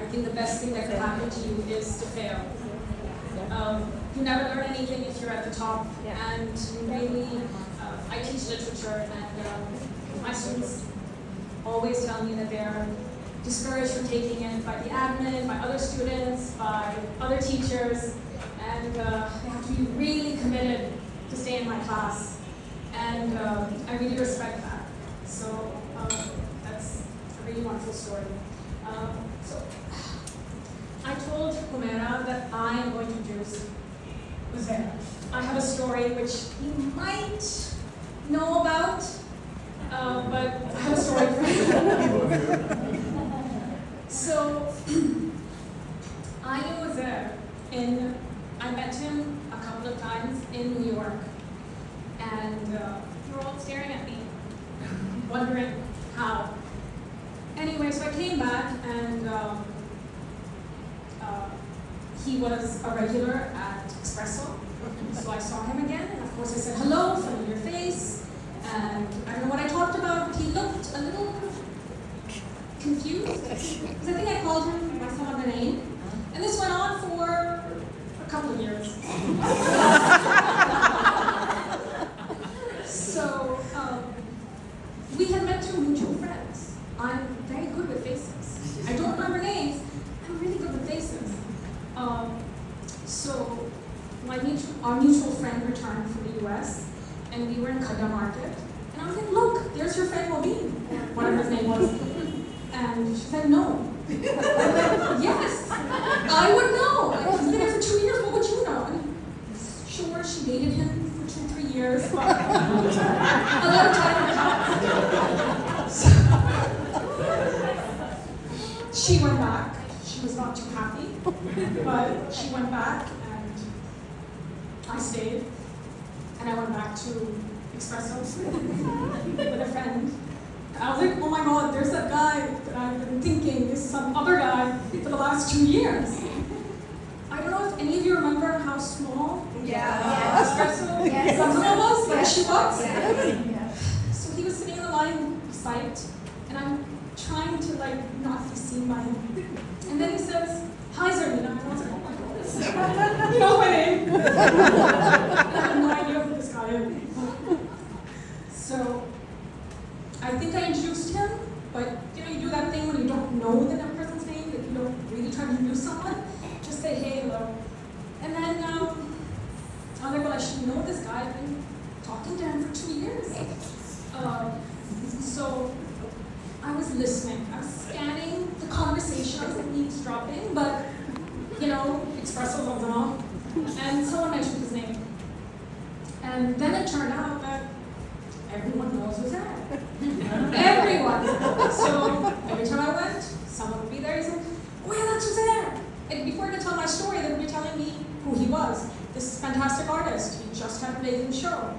think the best thing that could happen to you is to fail. You never learn anything if you're at the top, and really, I teach literature, and my students always tell me that they're discouraged from taking it by the admin, by other students, by other teachers, and they have to be really committed to stay in my class, and I really respect that. So that's a really wonderful story. So I told Humaira that I am going to introduce Uzair. I have a story which you might know about, but I have a story for you. So I knew Uzair I met him a couple of times in New York, and you were all staring at me, wondering how. Anyway, so I came back, and he was a regular at Espresso. So I saw him again, and of course I said hello, familiar face, and I don't know what I talked about, but he looked a little confused, because I think I called him by some other name, and this went on for a couple of years. So we had met through mutual friends. I'm very good with faces. I don't remember names, I'm really good with faces. So our mutual friend returned from the US, and we were in Khadra Market, and I was like, look, there's your friend Mobeen, whatever his name was. And she said, no. I'm like, yes, I would know. He's been there for 2 years, what would you know? And sure, she dated him for 2-3 years, but a lot of time passed. She went back. She was not too happy, but she went back, and I stayed, and I went back to Espresso with a friend. And I was like, oh my God, there's that guy that I've been thinking is some other guy for the last 2 years. I don't know if any of you remember how small Espresso was, like she was. Yeah. So he was sitting on the line beside it, and I'm trying to not be seen by him. And then he says, hi Zarina. And I was like, oh my God, he knows my name. I have no idea who this guy is. So I think I introduced him, but you do that thing when you don't know the person's name, that you don't really try to introduce someone. Just say, hey, hello. And then I was like, well, I should know this guy. I've been talking to him for 2 years. So I was listening. I was scanning the conversation. I was eavesdropping, but Espresso was on. And someone mentioned his name. And then it turned out that everyone knows who's that. Everyone. So every time I went, someone would be there. He's like, oh yeah, that's who's there. And before I could tell my story, they would be telling me who he was. This fantastic artist. He just had an amazing show.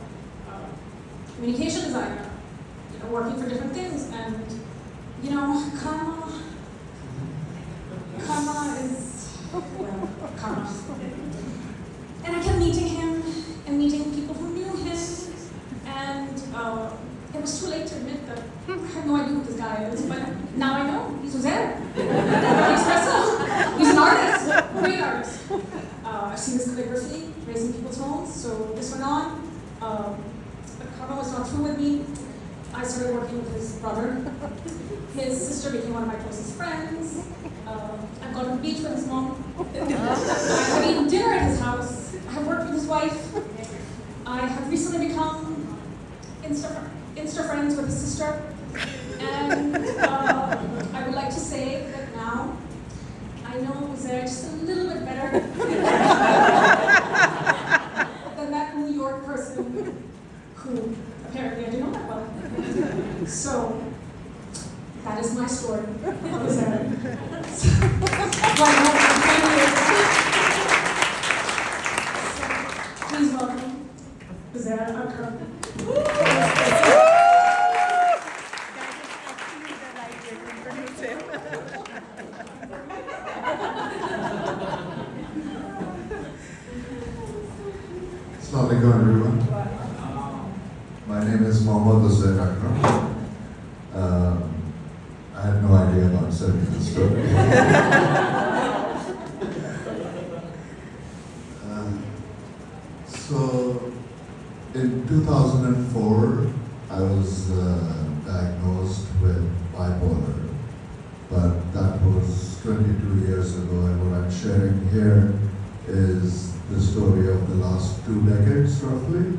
Communication designer. Working for different things. And karma is, karma. And I kept meeting him and meeting people who knew him. And it was too late to admit that I have no idea who this guy is, but now I know. He's Uzair. He's an artist, great artist. I've seen his calligraphy, raising people's homes, so this went on. But karma was not through with me. I started working with his brother. His sister became one of my closest friends. I've gone to the beach with his mom. I've eaten dinner at his house. I have worked with his wife. I have recently become Insta friends with his sister. And I would like to say that now I know Uzair just a little bit better than that New York person who apparently I didn't know that well. So that is my story of Uzair. Please welcome Uzair Akram. Assalamu alaikum, everyone. My name is Mohammad Uzair Akram. I had no idea about setting this story. So, in 2004, I was diagnosed with bipolar, but that was 22 years ago, and what I'm sharing here is the story of the last 2 decades, roughly.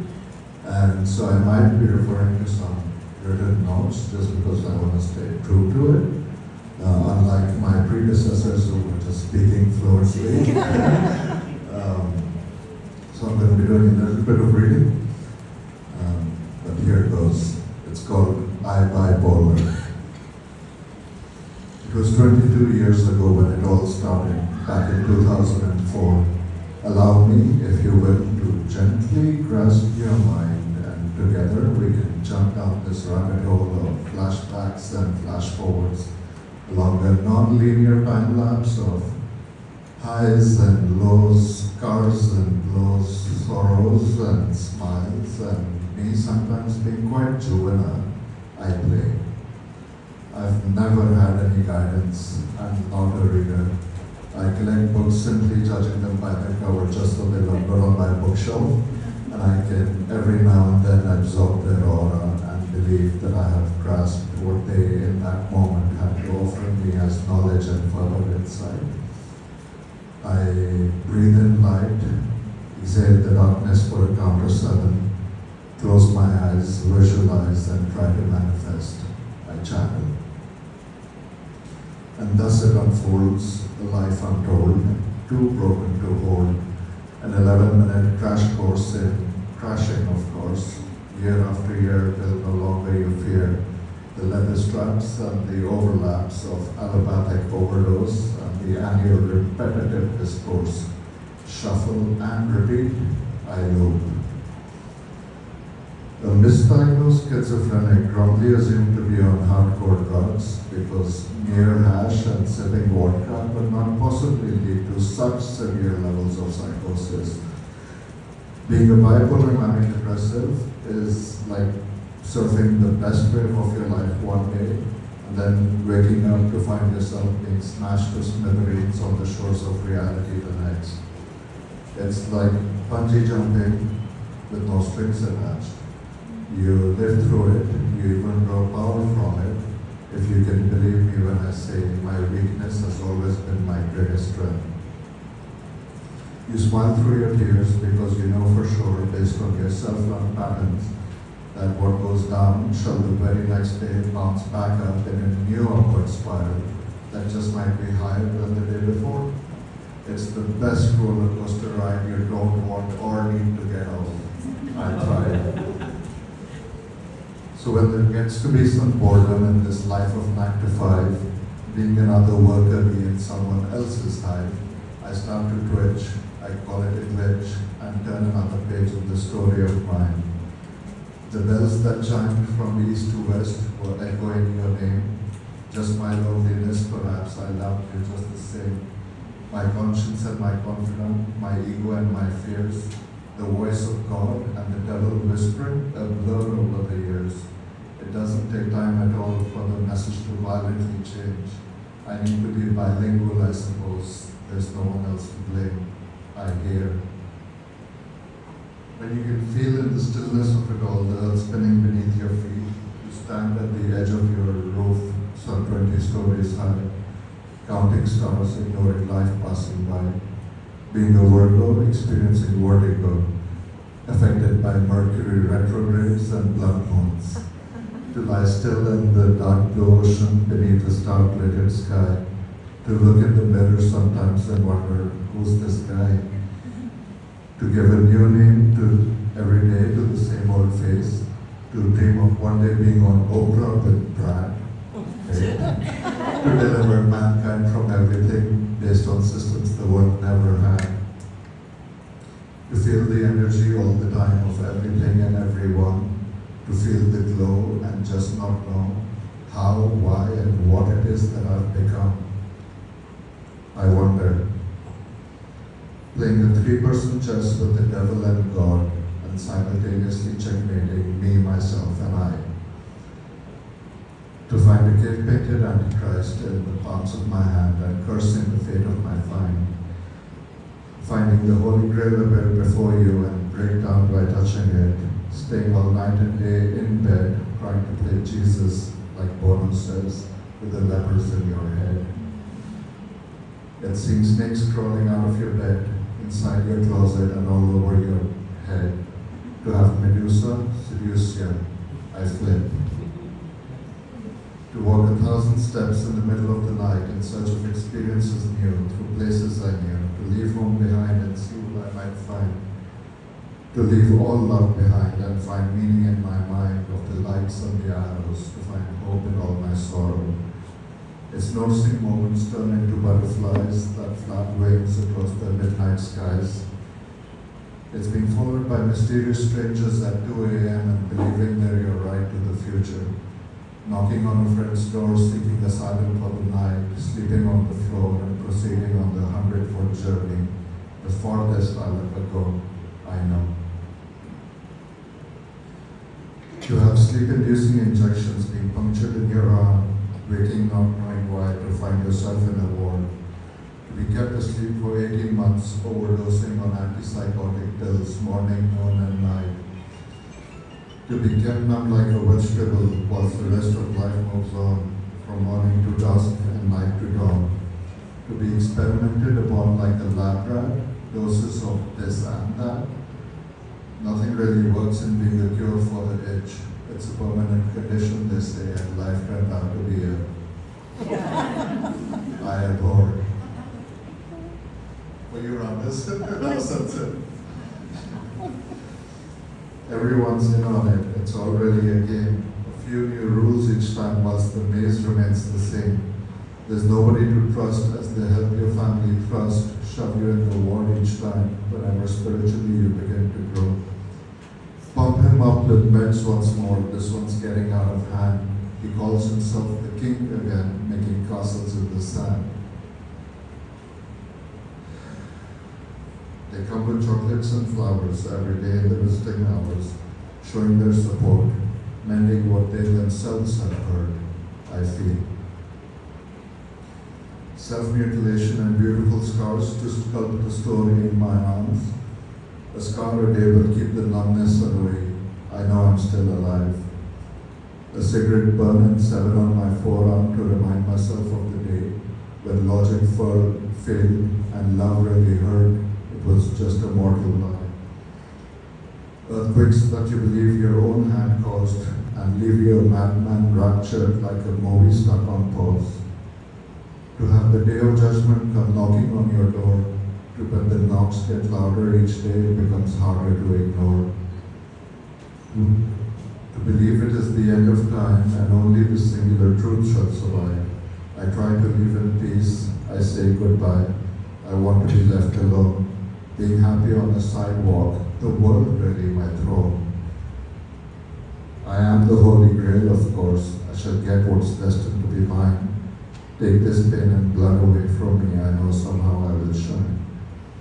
And so I might be referring to some written notes just because I want to stay true to it. Unlike my predecessors who were just speaking fluently. So I'm going to be doing a little bit of reading. But here it goes. It's called iBIPOLAR. It was 22 years ago when it all started, back in 2004. Allow me, if you will, to gently grasp your mind, and together we can jump down this rabbit hole of flashbacks and flash forwards along a non-linear time lapse of highs and lows, scars and blows, sorrows and smiles, and me sometimes being quite juvenile. I play. I've never had any guidance. I'm not a reader. I collect books simply judging them by their cover just so they lumber on my bookshelf, and I can every now and then absorb their aura and believe that I have grasped what they in that moment had to offer me as knowledge and further insight. I breathe in light, exhale the darkness for a count of 7, close my eyes, visualize, and try to manifest. I channel. And thus it unfolds, a life untold, too broken to hold, an 11-minute crash course in crashing, of course, year after year till no longer you fear the leather straps and the overlaps of allopathic overdose and the annual repetitive discourse. Shuffle and repeat, I loop. A misdiagnosed schizophrenic wrongly assumed to be on hardcore drugs because mere hash and sipping vodka could not possibly lead to such severe levels of psychosis. Being a bipolar manic depressive is like surfing the best wave of your life one day and then waking up to find yourself being smashed to smithereens on the shores of reality the next. It's like bungee jumping with no strings attached. You live through it, you even draw power from it, if you can believe me when I say my weakness has always been my greatest strength. You smile through your tears because you know for sure, based on your self-love patterns, that what goes down shall the very next day bounce back up in a new upward spiral that just might be higher than the day before. It's the best roller coaster ride you don't want or need to get off. I tried. So when there gets to be some boredom in this life of 9 to 5, being another worker being someone else's hive, I start to twitch, I call it a glitch, and turn another page of the story of mine. The bells that chimed from east to west were echoing your name. Just my loneliness, perhaps I loved you just the same. My conscience and my confidence, my ego and my fears, the voice of God and the devil whispering, a blur over the years. It doesn't take time at all for the message to violently change. I need to be bilingual, I suppose. There's no one else to blame. I hear. When you can feel in the stillness of it all, the earth spinning beneath your feet, you stand at the edge of your roof, some 20 stories high, counting stars, ignoring life passing by. Being a Virgo, experiencing vertigo, affected by Mercury retrogrades and blood moons. To lie still in the dark blue ocean beneath the star-glittered sky. To look in the mirror sometimes and wonder, who's this guy? To give a new name to every day to the same old face. To dream of one day being on Oprah with Brad. Okay. To deliver mankind from everything based on systems the world never had. To feel the energy all the time of everything and everyone. To feel the glow and just not know how, why, and what it is that I've become. I wonder. Playing a 3-person chess with the devil and God and simultaneously checkmating me, myself, and I. To find fabricated Antichrist in the palms of my hand and cursing the fate of my finding the Holy Grail before you and break down by touching it, staying all night and day in bed, trying to play Jesus, like Bono says, with the lepers in your head. Yet seeing snakes crawling out of your bed, inside your closet and all over your head. To have Medusa seduce you, I flip. To walk 1,000 steps in the middle of the night in search of experiences new, through places I knew, to leave home behind and see what I might find. To leave all love behind and find meaning in my mind of the lights and the arrows, to find hope in all my sorrow. Its nursing moments turn into butterflies that flap wings across the midnight skies. It's been followed by mysterious strangers at 2 a.m. and believing they're your ride to the future. Knocking on a friend's door, seeking asylum for the night, sleeping on the floor and proceeding on the 100-foot journey, the farthest I'll ever go, I know. To have sleep-inducing injections being punctured in your arm, waking not knowing why, to find yourself in a ward, to be kept asleep for 18 months, overdosing on antipsychotic pills, morning, noon, and night, to be kept numb like a vegetable whilst the rest of life moves on, from morning to dusk and night to dawn, to be experimented upon like a lab rat, doses of this and that. Nothing really works in being a cure for the itch. It's a permanent condition, they say, and life turned out to be I abhor. Well, you're on this. That's it. Everyone's in on it. It's already a game. A few new rules each time whilst the maze remains the same. There's nobody to trust as they help your family trust, shove you in the ward each time whenever spiritually you begin to grow. Pump him up with meds once more. This one's getting out of hand. He calls himself the king again, making castles in the sand. They come with chocolates and flowers every day in the visiting hours, showing their support, mending what they themselves have heard, I feel. Self-mutilation and beautiful scars to sculpt the story in my arms. A scar a day will keep the numbness away. I know I'm still alive. A cigarette burn and 7 on my forearm to remind myself of the day when logic failed and love really hurt. It was just a mortal lie. Earthquakes that you believe your own hand caused and leave you a madman raptured like a movie stuck on pause. To have the day of judgment come knocking on your door, to when the knocks get louder each day, it becomes harder to ignore. To believe it is the end of time and only the singular truth shall survive. I try to live in peace, I say goodbye. I want to be left alone. Being happy on the sidewalk, the world really my throne. I am the Holy Grail, of course. I shall get what's destined to be mine. Take this pain and blood away from me, I know somehow I will shine.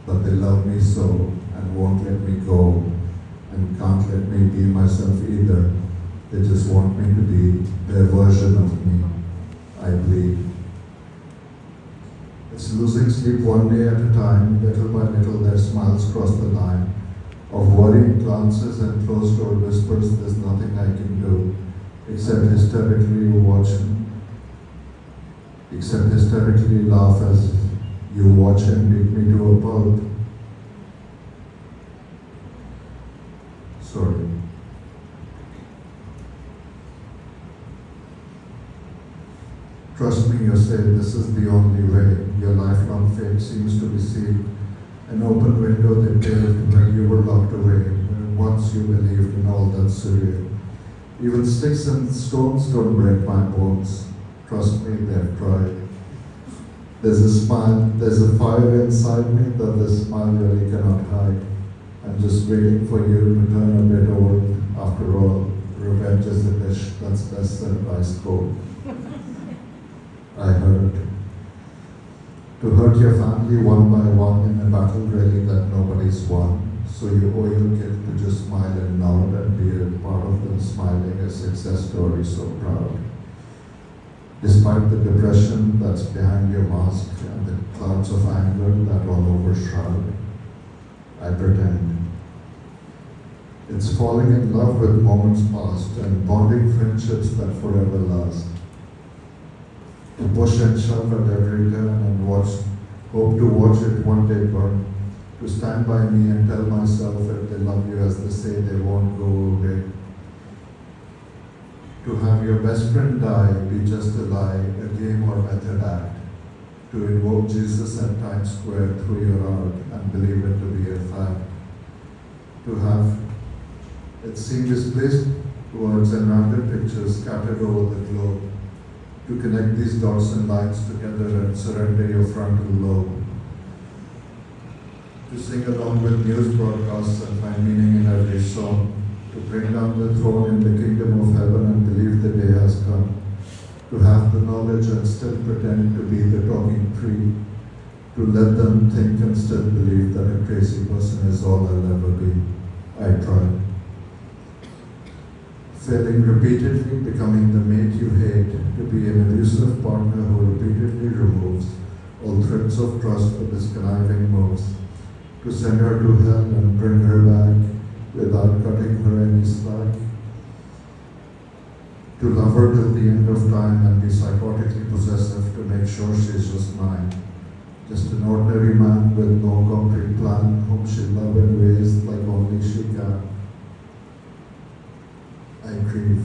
But they love me so and won't let me go and can't let me be myself either. They just want me to be their version of me. I bleed. It's losing sleep one day at a time, little by little their smiles cross the line. Of worrying glances and closed-door whispers, there's nothing I can do, except hysterically laugh as you watch him beat me to a pulp. Sorry. Trust me, you say, this is the only way. Your lifelong fate seems to be sealed. An open window they paved when you were locked away, when once you believed in all that's surreal. Even sticks and stones don't break my bones. Trust me, they've tried. There's a smile, there's a fire inside me that this smile really cannot hide. I'm just waiting for you to turn a bit old. After all, revenge is a dish that's best served ice cold. I heard. To hurt your family one by one in a battle really that nobody's won. So you owe your kid to just smile and nod and be a part of them smiling a success story so proud. Despite the depression that's behind your mask and the clouds of anger that all overshroud, I pretend. It's falling in love with moments past and bonding friendships that forever last. To push and shove at every turn and hope to watch it one day burn. To stand by me and tell myself if they love you as they say, they won't go away. To have your best friend die be just a lie, a game or method act. To invoke Jesus at Times Square through your art and believe it to be a fact. To have it seem displaced words and random pictures scattered over the globe. To connect these dots and lines together and surrender your frontal lobe. To sing along with news broadcasts and find meaning in every song. To bring down the throne in the kingdom of heaven and believe the day has come. To have the knowledge and still pretend to be the talking tree. To let them think and still believe that a crazy person is all I'll ever be. I tried. Failing repeatedly, becoming the mate you hate, to be an abusive partner who repeatedly removes all threads of trust with his conniving moves. To send her to hell and bring her back without cutting her any slack. To love her till the end of time and be psychotically possessive to make sure she's just mine. Just an ordinary man with no concrete plan, whom she love and raise like only she can. I grieve.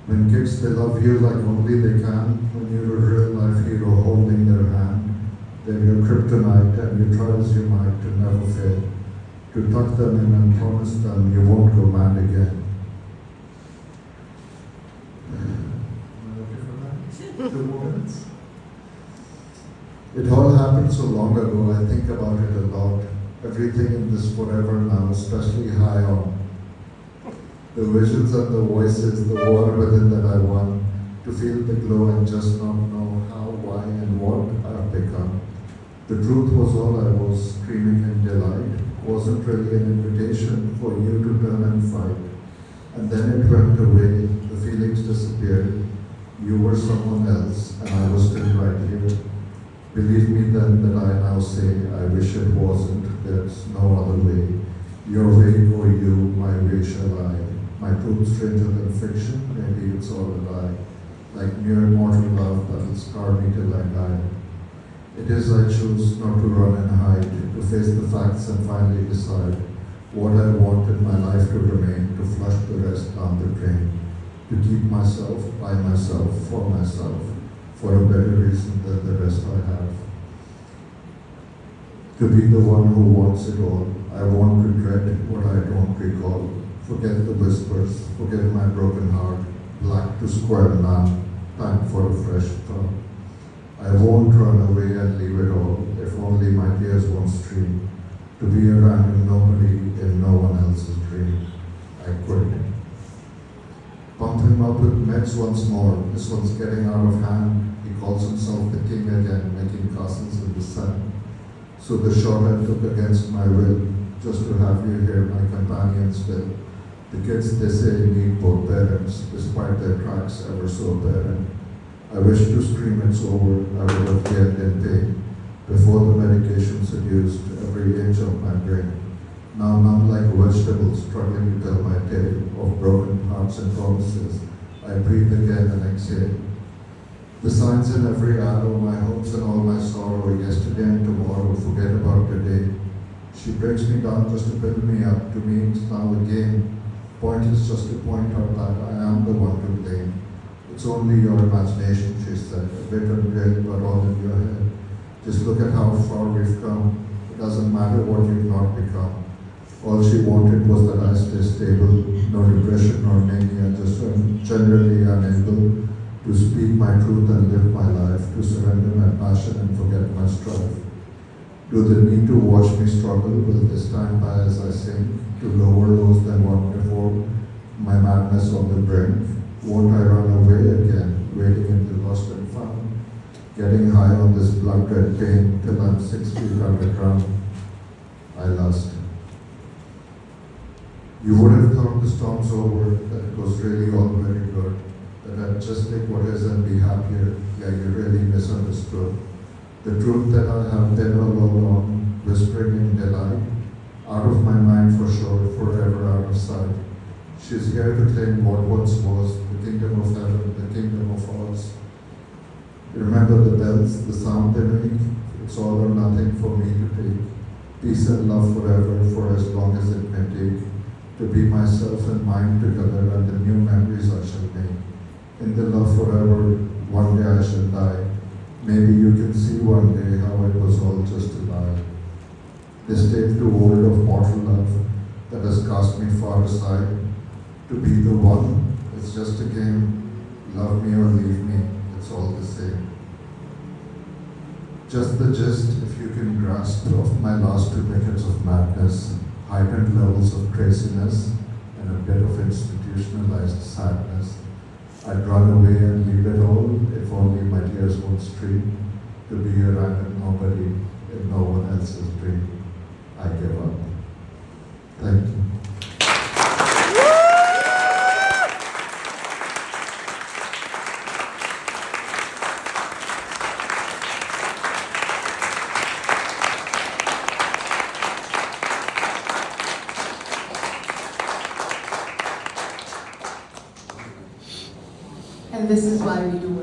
When kids, they love you like only they can, when you're a real life hero holding their hand. They're your kryptonite and you try as you might to never fail. To tuck them in and promise them you won't go mad again. Am I okay for that? 2 more minutes. It all happened so long ago, I think about it a lot. Everything in this forever now, especially high on. The visions and the voices, the war within that I want. To feel the glow and just not know how, why and what I've become. The truth was all I was, screaming in delight. Wasn't really an invitation for you to turn and fight. And then it went away, the feelings disappeared. You were someone else, and I was still right here. Believe me then that I now say, I wish it wasn't, there's no other way. Your way or you, my way shall I. My truth stranger than fiction, maybe it's all a lie. Like mere mortal love that'll scar me till I die. It is I choose not to run and hide, to face the facts and finally decide what I want in my life to remain, to flush the rest down the drain, to keep myself, by myself, for a better reason than the rest I have. To be the one who wants it all, I won't regret what I don't recall. Forget the whispers, forget my broken heart, black to square none, time for a fresh thought. I won't run away and leave it all, if only my tears won't stream, to be a random nobody in no one else's dream. I quit. Pump him up with meds once more, this one's getting out of hand. He calls himself the king again, making castles in the sun. So the shot I took against my will, just to have you here, my companion still. The kids, they say, need both parents, despite their tracks ever so barren. I wish to scream it's over, I would have yelled in pain, before the medication seduced every inch of my brain. Now numb like vegetables, struggling to tell my tale of broken hearts and promises, I breathe again and exhale. The signs in every arrow, my hopes and all my sorrow, yesterday and tomorrow, forget about today. She breaks me down just to build me up, to me it's now a game. Point is just to point out that I am the one to blame. It's only your imagination, she said, a bit unreal but all in your head. Just look at how far we've come. It doesn't matter what you've not become. All she wanted was that I stay stable, no depression or mania, just generally unable to speak my truth and live my life, to surrender my passion and forget my strife. Do the need to watch me struggle will this time by as I sing, to lower lows than what before, my madness on the brink. Won't I run away again, waiting in the lost and found, getting high on this blood-red pain till I'm 6 feet underground? I lost. You would have thought the storm's over, that it was really all very good, that just take what is and be happier. Yeah, you really misunderstood. The truth that I have been all along, whispering in delight, out of my mind for sure, forever out of sight. She's here to claim what once was, the kingdom of heaven, the kingdom of Oz. Remember the bells, the sound they make? It's all or nothing for me to take. Peace and love forever, for as long as it may take. To be myself and mine together, and the new memories I shall make. In the love forever, one day I shall die. Maybe you can see one day how it was all just a lie. This tale too old of mortal love that has cast me far aside. To be the one, it's just a game. Love me or leave me, it's all the same. Just the gist, if you can grasp, of my last 2 decades of madness, heightened levels of craziness, and a bit of institutionalized sadness. I'd run away and leave it all if only my tears won't stream. To be a random nobody in no one else's dream. I give up. Thank you. And this is why we do